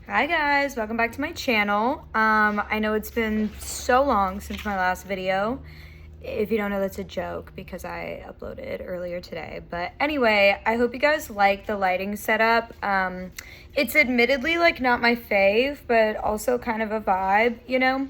Hi guys, welcome back to my channel. I know it's been so long since my last video. If you don't know, that's a joke because I uploaded earlier today. But anyway, I hope you guys like the lighting setup. It's admittedly like not my fave, but also kind of a vibe, you know?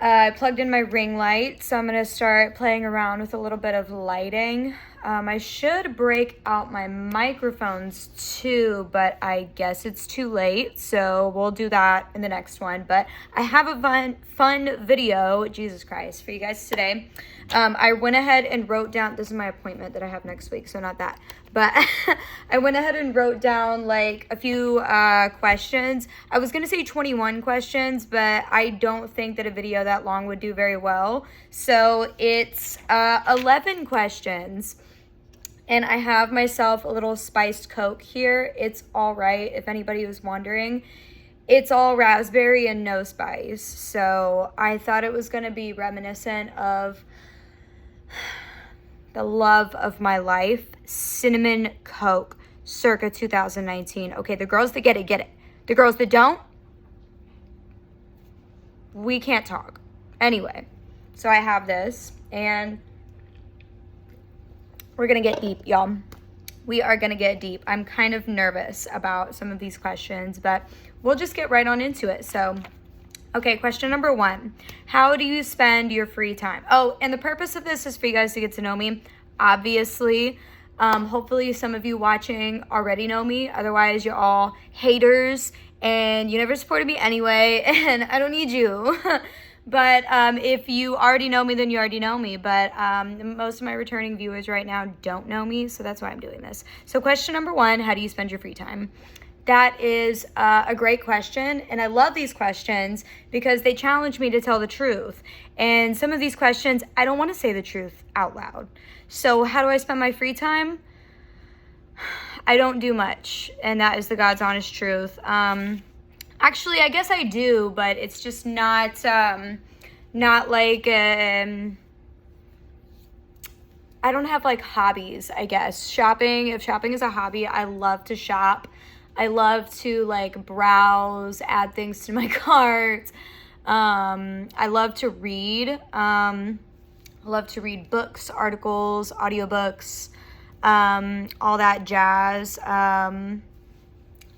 I plugged in my ring light, so I'm gonna start playing around with a little bit of lighting. I should break out my microphones too, but I guess it's too late, so we'll do that in the next one. But I have a fun video, Jesus Christ, for you guys today. I went ahead and wrote down, this is my appointment that I have next week, so not that. But I went ahead and wrote down like a few questions. I was gonna say 21 questions, but I don't think that a video that long would do very well. So it's 11 questions. And I have myself a little spiced Coke here. It's all right, if anybody was wondering. It's all raspberry and no spice. So I thought it was gonna be reminiscent of the love of my life, Cinnamon Coke, circa 2019. Okay, the girls that get it, get it. The girls that don't, we can't talk. Anyway, so I have this, and we're gonna get deep, y'all. We are gonna get deep. I'm kind of nervous about some of these questions, but we'll just get right on into it. So, okay, question number 1. How do you spend your free time? Oh, and the purpose of this is for you guys to get to know me, obviously. Hopefully some of you watching already know me. Otherwise, you're all haters, and you never supported me anyway, and I don't need you. But if you already know me, then you already know me. But most of my returning viewers right now don't know me, so that's why I'm doing this. So question number 1, how do you spend your free time? That is a great question, and I love these questions because they challenge me to tell the truth. And some of these questions, I don't want to say the truth out loud. So how do I spend my free time? I don't do much, and that is the God's honest truth. Actually, I guess I do, but it's just not like, I don't have like hobbies, I guess. Shopping, if shopping is a hobby, I love to shop. I love to like browse, add things to my cart. I love to read. I love to read books, articles, audiobooks, all that jazz.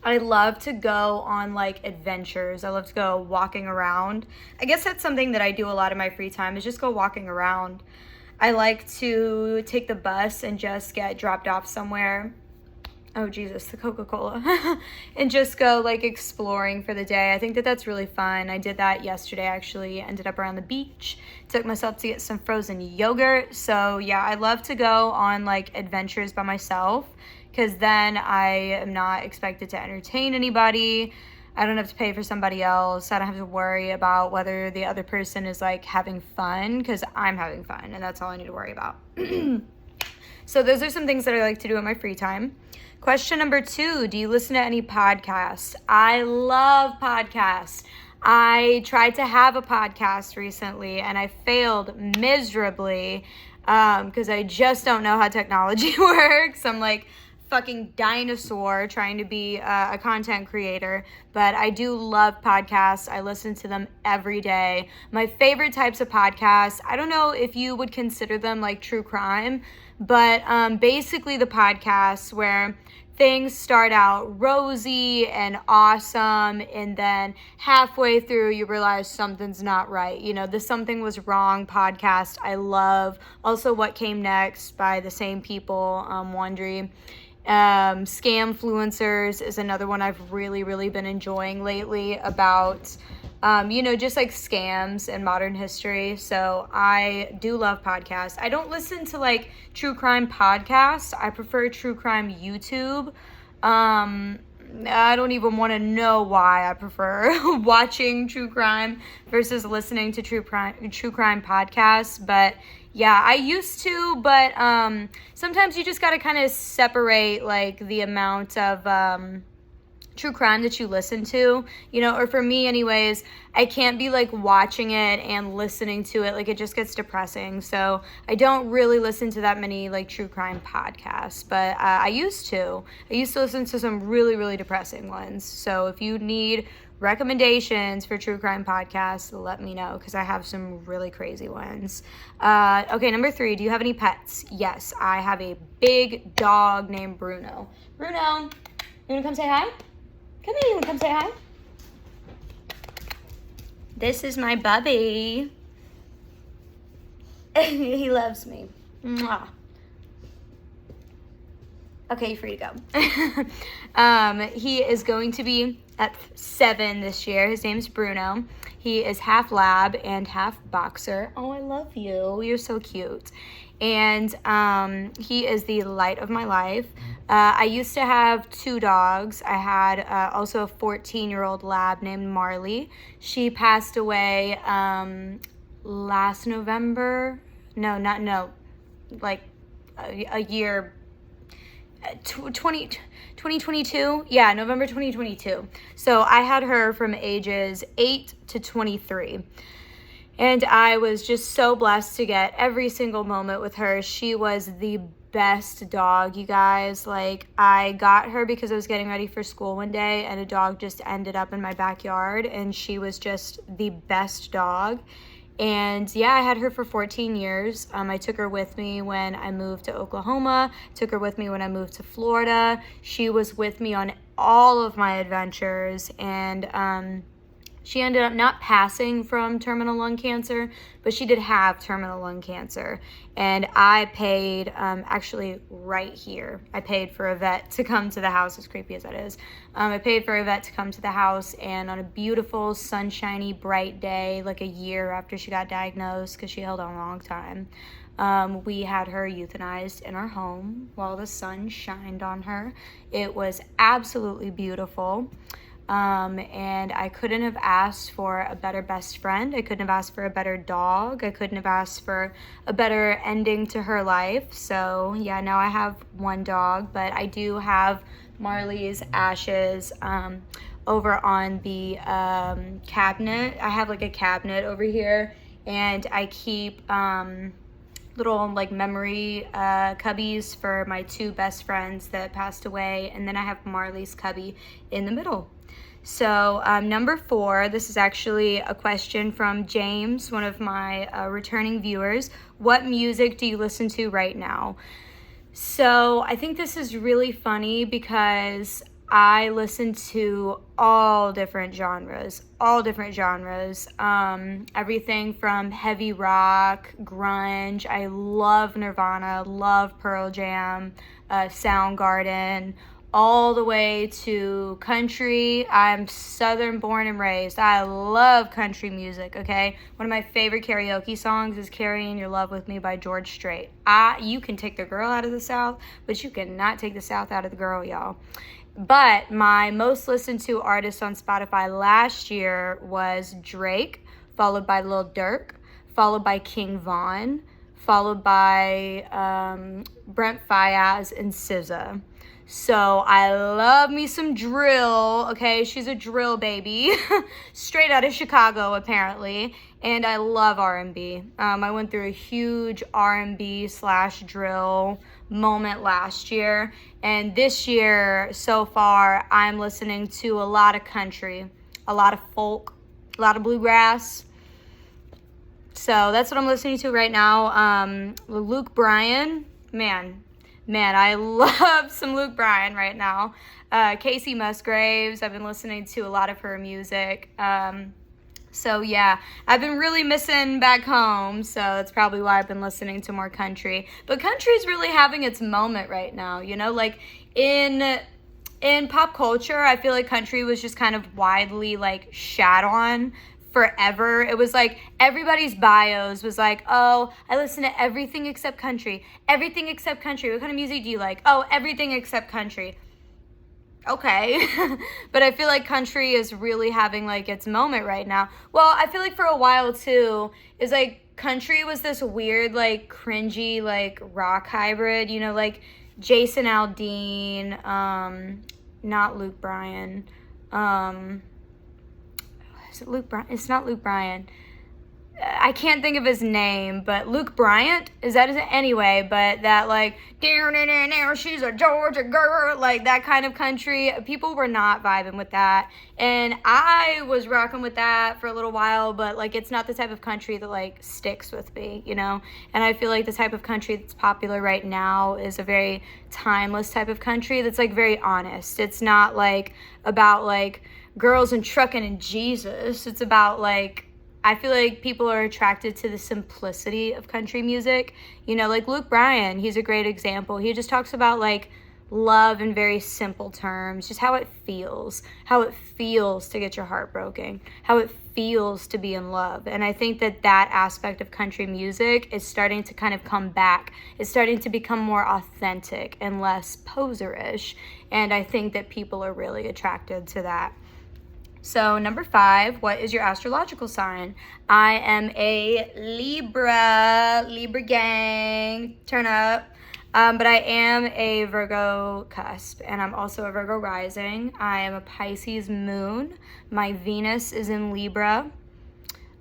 I love to go on like adventures. I love to go walking around. I guess that's something that I do a lot of my free time is just go walking around. I like to take the bus and just get dropped off somewhere. Oh Jesus, the Coca-Cola. And just go like exploring for the day. I think that that's really fun. I did that yesterday actually. Ended up around the beach. Took myself to get some frozen yogurt. So yeah, I love to go on like adventures by myself, because then I am not expected to entertain anybody. I don't have to pay for somebody else. I don't have to worry about whether the other person is like having fun, because I'm having fun, and that's all I need to worry about. So those are some things that I like to do in my free time. Question number 2, do you listen to any podcasts? I love podcasts. I tried to have a podcast recently, and I failed miserably because I just don't know how technology works. I'm like fucking dinosaur trying to be a content creator, but I do love podcasts. I listen to them every day. My favorite types of podcasts, I don't know if you would consider them like true crime, but basically the podcasts where things start out rosy and awesome, and then halfway through you realize something's not right. You know, the Something Was Wrong podcast I love. Also What Came Next by the same people, Wondery. Scamfluencers is another one I've really been enjoying lately about, just like scams and modern history. So I do love podcasts. I don't listen to like true crime podcasts. I prefer true crime YouTube. I don't even want to know why I prefer watching true crime versus listening to true crime podcasts. But yeah, I used to, but sometimes you just got to kind of separate like the amount of true crime that you listen to, you know, or for me anyways, I can't be like watching it and listening to it. Like it just gets depressing. So I don't really listen to that many like true crime podcasts, but I used to listen to some really, really depressing ones. So if you need recommendations for true crime podcasts, let me know, because I have some really crazy ones. Okay, number 3, do you have any pets? Yes, I have a big dog named Bruno. Bruno, you wanna come say hi? Come here, you wanna come say hi? This is my bubby. He loves me. Mwah. Okay, you're free to go. He is going to be at 7 this year. His name's Bruno. He is half lab and half boxer. Oh, I love you. You're so cute. And he is the light of my life. I used to have 2 dogs. I had also a 14-year-old lab named Marley. She passed away last November. Like a year, 2022. Yeah, November 2022. So I had her from ages 8 to 23. And I was just so blessed to get every single moment with her. She was the best dog, you guys. Like, I got her because I was getting ready for school one day, and a dog just ended up in my backyard, and she was just the best dog. And yeah, I had her for 14 years. I took her with me when I moved to Oklahoma, took her with me when I moved to Florida. She was with me on all of my adventures, and she ended up not passing from terminal lung cancer, but she did have terminal lung cancer. And I paid, actually right here, I paid for a vet to come to the house, as creepy as that is. I paid for a vet to come to the house, and on a beautiful, sunshiny, bright day, like a year after she got diagnosed, because she held on a long time, we had her euthanized in our home while the sun shined on her. It was absolutely beautiful. And I couldn't have asked for a better best friend. I couldn't have asked for a better dog. I couldn't have asked for a better ending to her life. So yeah, now I have 1 dog, but I do have Marley's ashes over on the cabinet. I have like a cabinet over here, and I keep little like memory cubbies for my 2 best friends that passed away, and then I have Marley's cubby in the middle. So number 4, this is actually a question from James, one of my returning viewers. What music do you listen to right now? So I think this is really funny because I listen to all different genres. Everything from heavy rock, grunge. I love Nirvana, love Pearl Jam, Soundgarden, all the way to country. I'm Southern born and raised. I love country music, okay? One of my favorite karaoke songs is Carrying Your Love With Me by George Strait. You can take the girl out of the South, but you cannot take the South out of the girl, y'all. But my most listened to artist on Spotify last year was Drake, followed by Lil Durk, followed by King Von, followed by Brent Faiyaz and SZA. So I love me some drill, okay? She's a drill baby, straight out of Chicago apparently, and I love R&B. I went through a huge R&B/drill moment last year, and this year so far I'm listening to a lot of country, a lot of folk, a lot of bluegrass. So that's what I'm listening to right now. Luke Bryan, man, I love some Luke Bryan right now. Casey Musgraves, I've been listening to a lot of her music. So yeah, I've been really missing back home, so that's probably why I've been listening to more country. But country's really having its moment right now, you know, like in pop culture, I feel like country was just kind of widely like shat on forever. It was like everybody's bios was like, oh, I listen to everything except country. Everything except country. What kind of music do you like? Oh, everything except country. Okay. But I feel like country is really having like its moment right now. Well, I feel like for a while too, is like country was this weird like cringy like rock hybrid, you know, like Jason Aldean, not Luke Bryan. Is it Luke Bryan? It's not Luke Bryan. I can't think of his name, but Luke Bryant, is that his anyway? But that like, she's a Georgia girl, like that kind of country. People were not vibing with that, and I was rocking with that for a little while. But like, it's not the type of country that like sticks with me, you know. And I feel like the type of country that's popular right now is a very timeless type of country that's like very honest. It's not like about like girls and trucking and Jesus. It's about like, I feel like people are attracted to the simplicity of country music. You know, like Luke Bryan, he's a great example. He just talks about like love in very simple terms, just how it feels to get your heart broken, how it feels to be in love. And I think that that aspect of country music is starting to kind of come back. It's starting to become more authentic and less poserish. And I think that people are really attracted to that. So number 5, what is your astrological sign? I am a Libra gang, turn up. But I am a Virgo cusp, and I'm also a Virgo rising. I am a Pisces moon. My Venus is in Libra.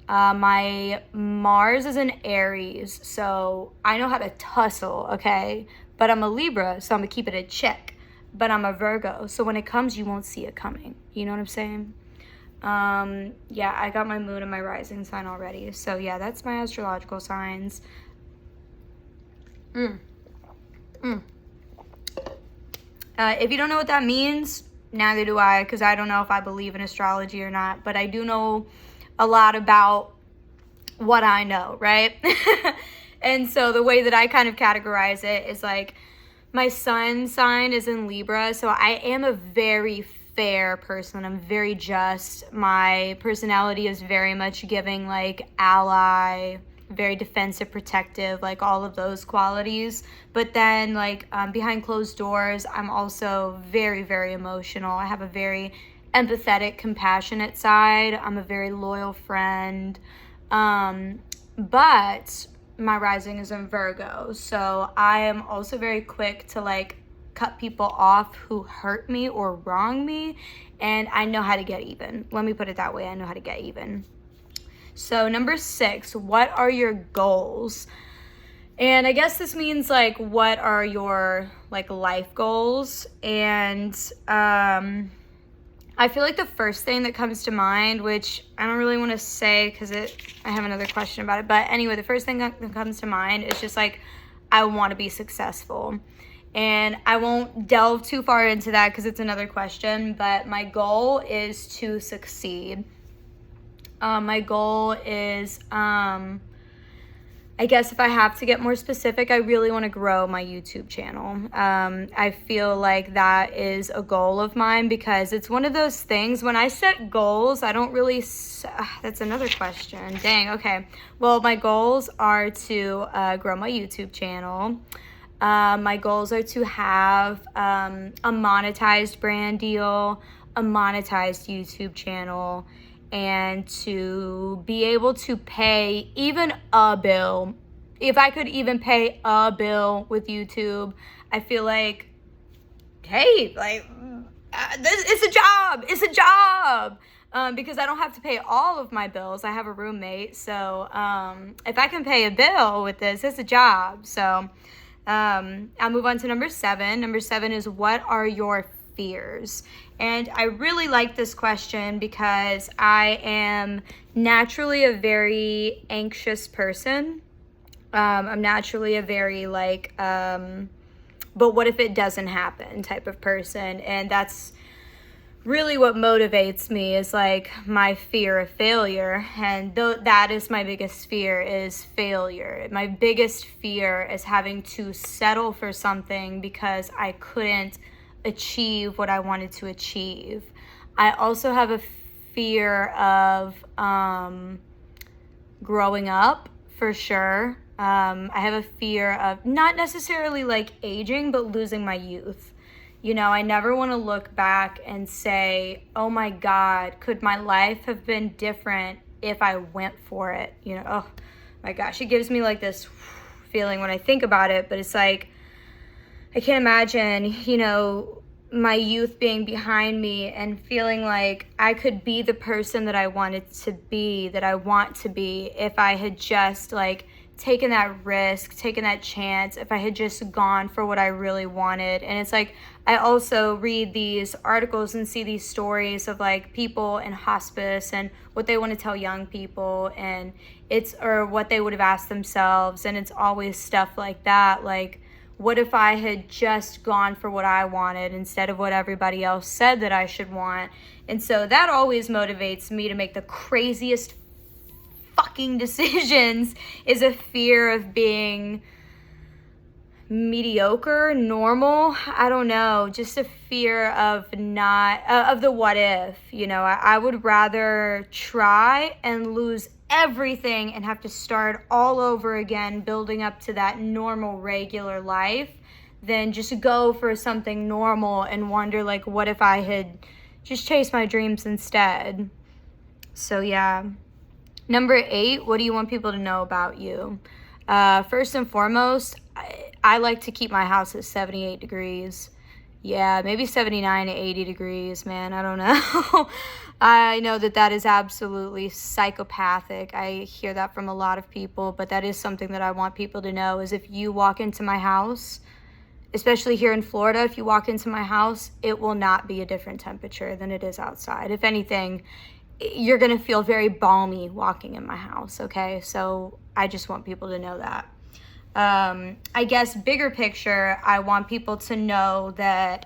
My Mars is in Aries, so I know how to tussle, okay? But I'm a Libra, so I'm gonna keep it in check. But I'm a Virgo, so when it comes, you won't see it coming. You know what I'm saying? Yeah, I got my moon and my rising sign already. So yeah, that's my astrological signs. If you don't know what that means, neither do I, because I don't know if I believe in astrology or not, but I do know a lot about what I know, right? And so the way that I kind of categorize it is like, my sun sign is in Libra, so I am a very fair person. I'm very just. My personality is very much giving like ally, very defensive, protective, like all of those qualities. But then like behind closed doors, I'm also very, very emotional. I have a very empathetic, compassionate side. I'm a very loyal friend. But my rising is in Virgo, so I am also very quick to like cut people off who hurt me or wrong me, and I know how to get even. Let me put it that way. I know how to get even. So number 6, what are your goals? And I guess this means like, what are your like life goals? And I feel like the first thing that comes to mind, which I don't really want to say because I have another question about it, but anyway, the first thing that comes to mind is just like, I want to be successful. And I won't delve too far into that because it's another question, but my goal is to succeed. My goal is, I guess if I have to get more specific, I really want to grow my YouTube channel. I feel like that is a goal of mine because it's one of those things, when I set goals, I don't really, that's another question. Dang, okay. Well, my goals are to grow my YouTube channel. My goals are to have a monetized brand deal, a monetized YouTube channel, and to be able to pay even a bill. If I could even pay a bill with YouTube, I feel like, hey, like, it's a job. Because I don't have to pay all of my bills. I have a roommate, so if I can pay a bill with this, it's a job. So I'll move on to number 7. Number 7 is, what are your fears? And I really like this question because I am naturally a very anxious person. I'm naturally a very like, but what if it doesn't happen type of person. And that's really what motivates me, is like my fear of failure. And that is my biggest fear, is failure. My biggest fear is having to settle for something because I couldn't achieve what I wanted to achieve. I also have a fear of growing up, for sure. I have a fear of not necessarily like aging, but losing my youth. You know, I never want to look back and say, oh my God, could my life have been different if I went for it? You know, oh my gosh, it gives me like this feeling when I think about it, but it's like, I can't imagine, you know, my youth being behind me and feeling like I could be the person that I wanted to be, that I want to be, if I had just like taken that risk, taken that chance, if I had just gone for what I really wanted. And it's like, I also read these articles and see these stories of like people in hospice and what they want to tell young people, and or what they would have asked themselves. And it's always stuff like that. Like, what if I had just gone for what I wanted instead of what everybody else said that I should want? And so that always motivates me to make the craziest fucking decisions, is a fear of being mediocre, normal. I don't know, just a fear of not, of the what if, you know. I would rather try and lose everything and have to start all over again, building up to that normal, regular life, than just go for something normal and wonder, like, what if I had just chased my dreams instead? So, yeah. Number 8, what do you want people to know about you? First and foremost, I like to keep my house at 78 degrees. Yeah, maybe 79 to 80 degrees, man. I don't know. I know that is absolutely psychopathic. I hear that from a lot of people, but that is something that I want people to know, is if you walk into my house, especially here in Florida, if you walk into my house, it will not be a different temperature than it is outside. If anything, you're going to feel very balmy walking in my house, okay? So I just want people to know that. I guess bigger picture, I want people to know that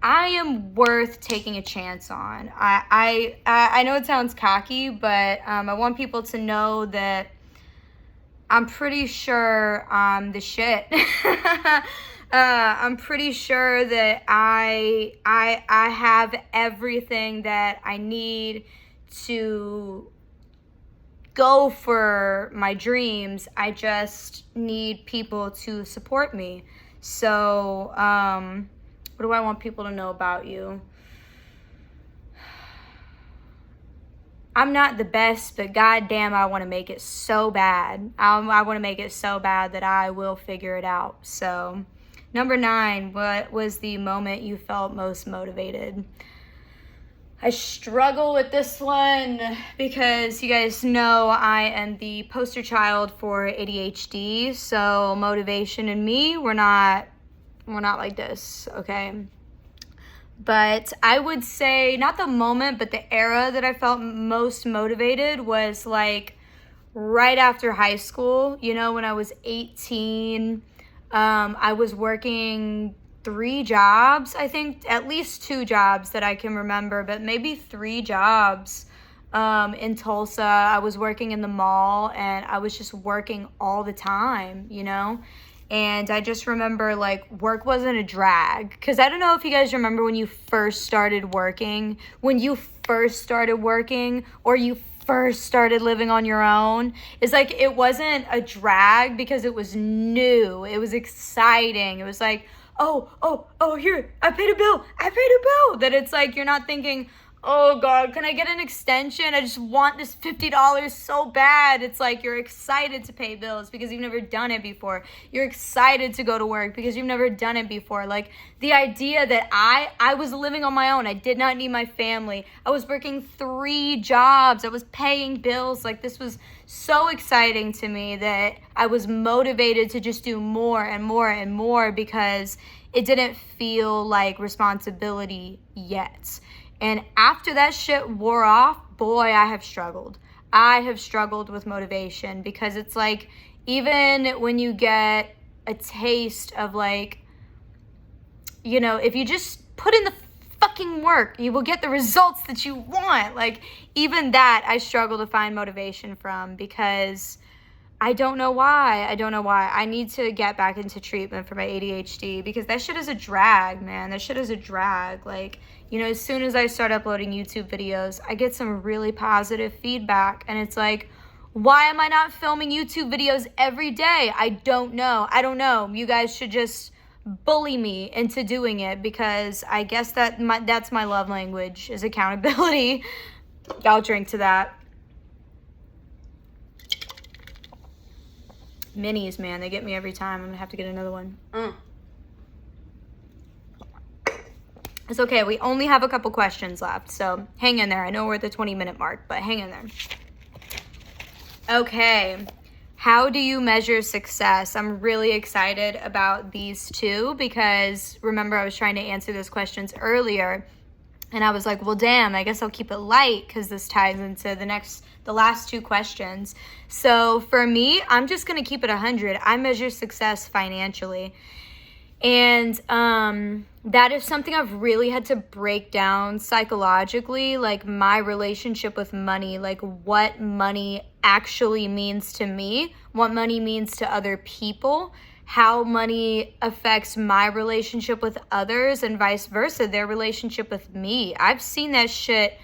I am worth taking a chance on. I know it sounds cocky, but I want people to know that I'm pretty sure I'm the shit. I'm pretty sure that I have everything that I need to go for my dreams. I just need people to support me. So, what do I want people to know about you? I'm not the best, but goddamn, I want to make it so bad. I want to make it so bad that I will figure it out. So, number 9, what was the moment you felt most motivated? I struggle with this one because you guys know I am the poster child for ADHD. So motivation and me, we're not like this, okay? But I would say not the moment, but the era that I felt most motivated was like right after high school. You know, when I was 18, I was working 3 jobs, I think, at least 2 jobs that I can remember, but maybe 3 jobs in Tulsa. I was working in the mall, and I was just working all the time, you know? And I just remember, like, work wasn't a drag. Because I don't know if you guys remember when you first started working, or you first started living on your own. It's like, it wasn't a drag because it was new. It was exciting. It was like, oh, here, I paid a bill. That it's like, you're not thinking, oh God, can I get an extension? I just want this $50 so bad. It's like, you're excited to pay bills because you've never done it before. You're excited to go to work because you've never done it before. Like, the idea that I was living on my own. I did not need my family. I was working 3 jobs. I was paying bills. Like, this was so exciting to me that I was motivated to just do more and more and more because it didn't feel like responsibility yet. And after that shit wore off, boy, I have struggled. I have struggled with motivation because it's like, even when you get a taste of, like, you know, if you just put in the fucking work, you will get the results that you want. Like, even that I struggle to find motivation from because I don't know why. I need to get back into treatment for my ADHD because that shit is a drag, man. That shit is a drag. Like, you know, as soon as I start uploading YouTube videos, I get some really positive feedback. And it's like, why am I not filming YouTube videos every day? I don't know. You guys should just bully me into doing it because I guess that's my love language, is accountability. I'll drink to that. Minis, man, they get me every time. I'm gonna have to get another one. It's okay. We only have a couple questions left, so hang in there. I know we're at the 20-minute mark, but hang in there. Okay. How do you measure success? I'm really excited about these two because remember I was trying to answer those questions earlier and I was like, well, damn, I guess I'll keep it light because this ties into the last two questions. So for me, I'm just going to keep it 100. I measure success financially. And that is something I've really had to break down psychologically, like my relationship with money, like what money actually means to me, what money means to other people, how money affects my relationship with others and vice versa, their relationship with me. I've seen that shit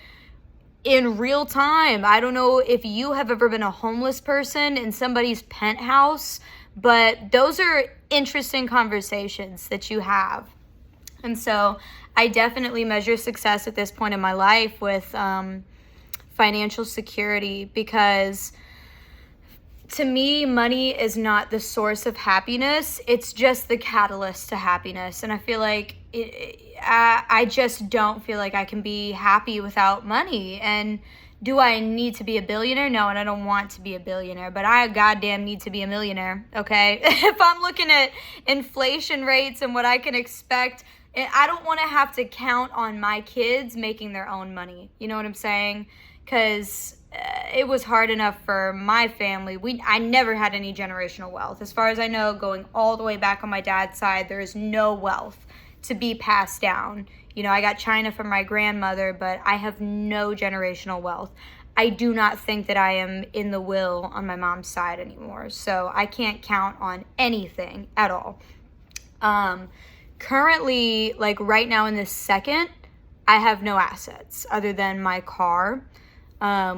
in real time. I don't know if you have ever been a homeless person in somebody's penthouse, but those are interesting conversations that you have. And so I definitely measure success at this point in my life with financial security because to me, money is not the source of happiness. It's just the catalyst to happiness. And I feel like I just don't feel like I can be happy without money. And do I need to be a billionaire? No, and I don't want to be a billionaire, but I goddamn need to be a millionaire, okay? If I'm looking at inflation rates and what I can expect, I don't want to have to count on my kids making their own money. You know what I'm saying? Because it was hard enough for my family. I never had any generational wealth. As far as I know, going all the way back on my dad's side, there is no wealth to be passed down. You know, I got china from my grandmother, but I have no generational wealth. I do not think that I am in the will on my mom's side anymore. So I can't count on anything at all. Currently, like right now in this second, I have no assets other than my car,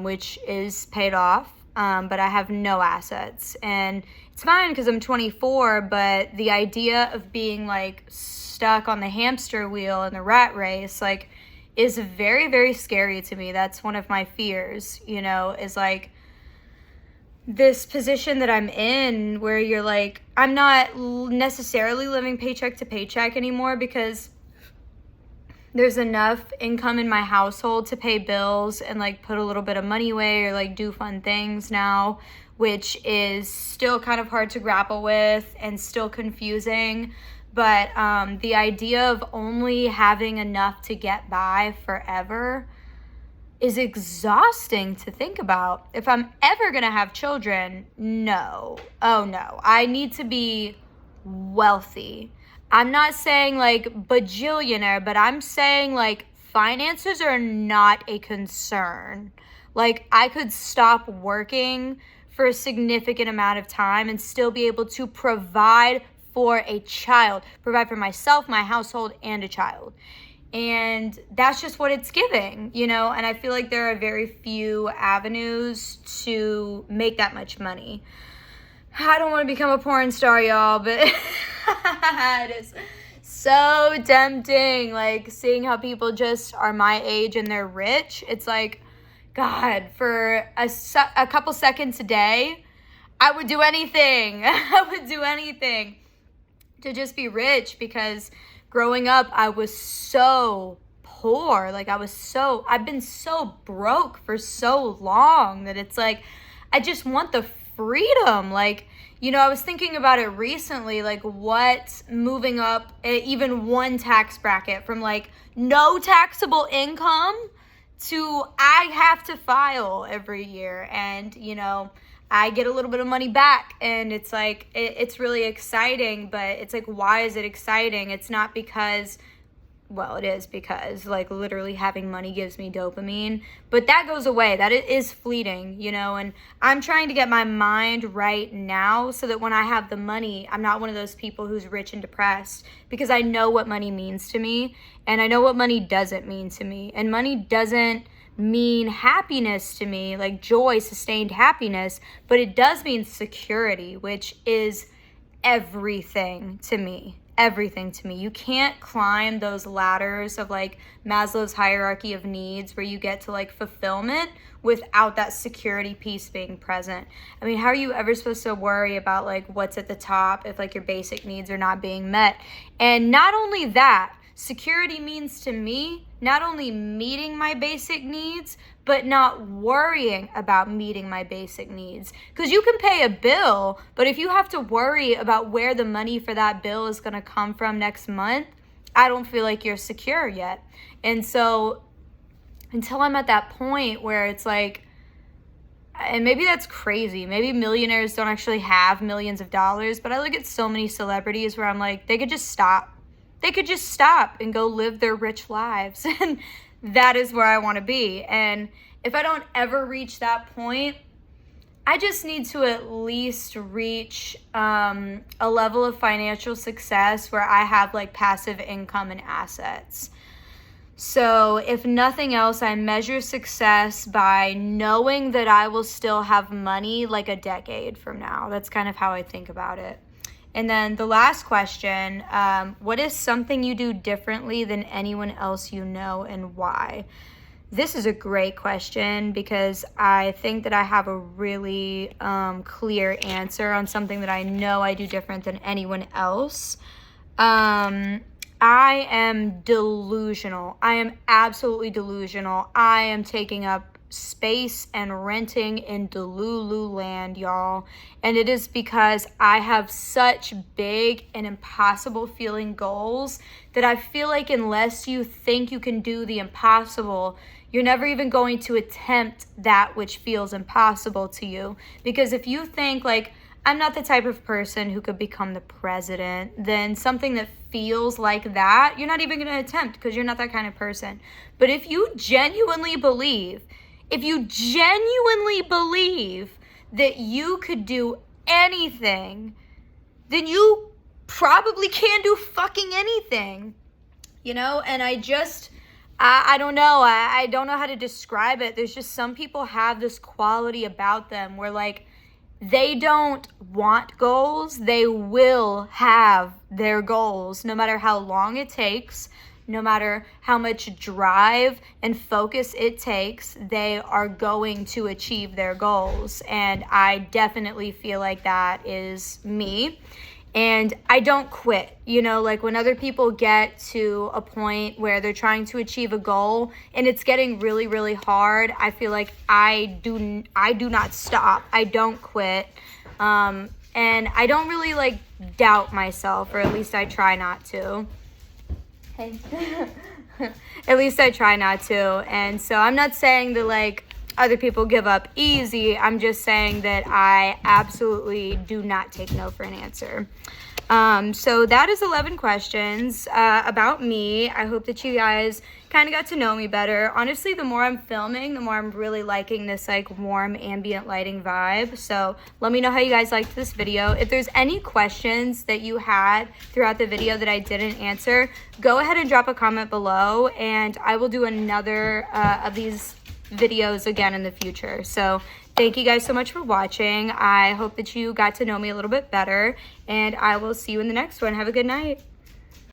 which is paid off. But I have no assets. And it's fine because I'm 24, but the idea of being like stuck on the hamster wheel in the rat race, like, is very, very scary to me. That's one of my fears, you know, is like this position that I'm in where you're like, I'm not necessarily living paycheck to paycheck anymore because there's enough income in my household to pay bills and like put a little bit of money away or like do fun things now, which is still kind of hard to grapple with and still confusing. But the idea of only having enough to get by forever is exhausting to think about. If I'm ever going to have children, no. Oh, no. I need to be wealthy. I'm not saying like bajillionaire, but I'm saying like finances are not a concern. Like I could stop working for a significant amount of time and still be able to provide for a child, provide for myself, my household, and a child. And that's just what it's giving, you know? And I feel like there are very few avenues to make that much money. I don't want to become a porn star, y'all, but it is so tempting. Like seeing how people just are my age and they're rich. It's like, God, for a couple seconds a day, I would do anything. I would do anything to just be rich because growing up, I was so poor. Like I've been so broke for so long that it's like, I just want the freedom. Like, you know, I was thinking about it recently, like what moving up even one tax bracket from like no taxable income to I have to file every year and, you know, I get a little bit of money back and it's like, it's really exciting, but it's like, why is it exciting? It's not because, well, it is because like literally having money gives me dopamine, but that goes away. That is fleeting, you know, and I'm trying to get my mind right now so that when I have the money, I'm not one of those people who's rich and depressed because I know what money means to me and I know what money doesn't mean to me. And money doesn't mean happiness to me, like joy, sustained happiness, but it does mean security, which is everything to me. Everything to me. You can't climb those ladders of like Maslow's hierarchy of needs where you get to like fulfillment without that security piece being present. I mean, how are you ever supposed to worry about like what's at the top if like your basic needs are not being met? And not only that, Security means to me not only meeting my basic needs, but not worrying about meeting my basic needs. Because you can pay a bill, but if you have to worry about where the money for that bill is going to come from next month, I don't feel like you're secure yet. And so until I'm at that point where it's like, and maybe that's crazy. Maybe millionaires don't actually have millions of dollars, but I look at so many celebrities where I'm like, they could just stop. They could just stop and go live their rich lives. And that is where I want to be. And if I don't ever reach that point, I just need to at least reach a level of financial success where I have like passive income and assets. So if nothing else, I measure success by knowing that I will still have money like a decade from now. That's kind of how I think about it. And then the last question, what is something you do differently than anyone else you know, and why? This is a great question because I think that I have a really clear answer on something that I know I do different than anyone else. I am delusional. I am absolutely delusional. I am taking up space and renting in Delulu land, y'all. And it is because I have such big and impossible feeling goals that I feel like unless you think you can do the impossible, you're never even going to attempt that which feels impossible to you. Because if you think like, I'm not the type of person who could become the president, then something that feels like that, you're not even going to attempt because you're not that kind of person. But if you genuinely believe that you could do anything, then you probably can do fucking anything, you know? And I don't know. I don't know how to describe it. There's just some people have this quality about them where like, they don't want goals. They will have their goals no matter how long it takes, no matter how much drive and focus it takes, they are going to achieve their goals. And I definitely feel like that is me. And I don't quit, you know, like when other people get to a point where they're trying to achieve a goal and it's getting really, really hard, I feel like I do not stop. I don't quit. And I don't really like doubt myself, or at least I try not to. Hey. At least I try not to. And so I'm not saying that like other people give up easy. I'm just saying that I absolutely do not take no for an answer. So that is 11 questions about me. I hope that you guys kind of got to know me better. Honestly, the more I'm filming, the more I'm really liking this like warm ambient lighting vibe. So let me know how you guys liked this video. If there's any questions that you had throughout the video that I didn't answer, go ahead and drop a comment below and I will do another of these videos again in the future. So thank you guys so much for watching. I hope that you got to know me a little bit better, and I will see you in the next one. Have a good night.